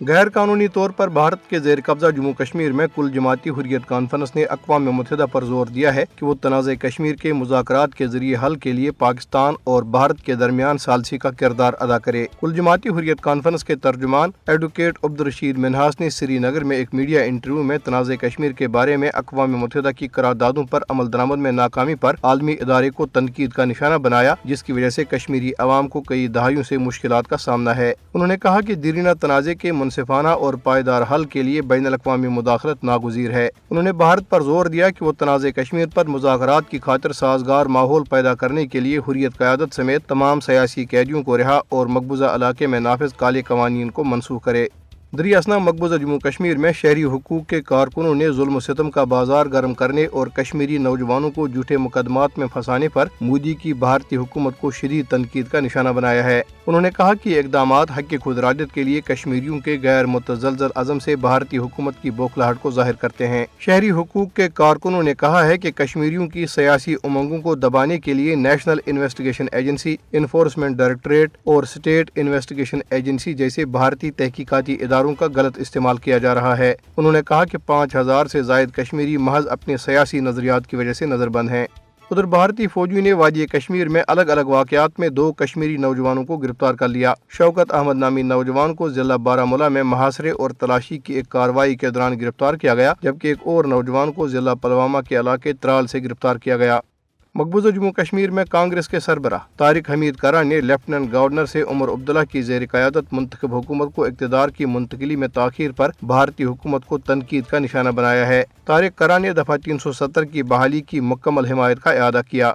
غیر قانونی طور پر بھارت کے زیر قبضہ جموں کشمیر میں کل جماعتی حریت کانفرنس نے اقوام متحدہ پر زور دیا ہے کہ وہ تنازع کشمیر کے مذاکرات کے ذریعے حل کے لیے پاکستان اور بھارت کے درمیان ثالثی کا کردار ادا کرے۔ کل جماعتی حریت کانفرنس کے ترجمان ایڈوکیٹ عبدالرشید منہاس نے سری نگر میں ایک میڈیا انٹرویو میں تنازع کشمیر کے بارے میں اقوام متحدہ کی قراردادوں پر عمل درآمد میں ناکامی پر عالمی ادارے کو تنقید کا نشانہ بنایا، جس کی وجہ سے کشمیری عوام کو کئی دہائیوں سے مشکلات کا سامنا ہے۔ انہوں نے کہا کہ دیرینہ تنازع کے منصفانہ اور پائیدار حل کے لیے بین الاقوامی مداخلت ناگزیر ہے۔ انہوں نے بھارت پر زور دیا کہ وہ تنازع کشمیر پر مذاکرات کی خاطر سازگار ماحول پیدا کرنے کے لیے حریت قیادت سمیت تمام سیاسی قیدیوں کو رہا اور مقبوضہ علاقے میں نافذ کالے قوانین کو منسوخ کرے۔ دریں اثنا مقبوضہ جموں کشمیر میں شہری حقوق کے کارکنوں نے ظلم و ستم کا بازار گرم کرنے اور کشمیری نوجوانوں کو جھوٹے مقدمات میں پھنسانے پر مودی کی بھارتی حکومت کو شدید تنقید کا نشانہ بنایا ہے۔ انہوں نے کہا کہ یہ اقدامات حق خود ارادیت کے لیے کشمیریوں کے غیر متزلزل عزم سے بھارتی حکومت کی بوکھلاہٹ کو ظاہر کرتے ہیں۔ شہری حقوق کے کارکنوں نے کہا ہے کہ کشمیریوں کی سیاسی امنگوں کو دبانے کے لیے national investigation agency, enforcement directorate اور اسٹیٹ انویسٹیگیشن ایجنسی جیسے بھارتی تحقیقاتی اداروں کا غلط استعمال کیا جا رہا ہے۔ انہوں نے کہا کہ 5000 سے زائد کشمیری محض اپنے سیاسی نظریات کی وجہ سے نظر بند ہیں۔ ادھر بھارتی فوجیوں نے وادی کشمیر میں الگ الگ واقعات میں 2 کشمیری نوجوانوں کو گرفتار کر لیا۔ شوکت احمد نامی نوجوان کو ضلع بارہمولہ میں محاصرے اور تلاشی کی ایک کارروائی کے دوران گرفتار کیا گیا، جبکہ ایک اور نوجوان کو ضلع پلوامہ کے علاقے ترال سے گرفتار کیا گیا۔ مقبوضہ جموں کشمیر میں کانگریس کے سربراہ طارق حمید کرا نے لیفٹیننٹ گورنر سے عمر عبداللہ کی زیر قیادت منتخب حکومت کو اقتدار کی منتقلی میں تاخیر پر بھارتی حکومت کو تنقید کا نشانہ بنایا ہے۔ طارق کرا نے دفعہ 370 کی بحالی کی مکمل حمایت کا اعادہ کیا۔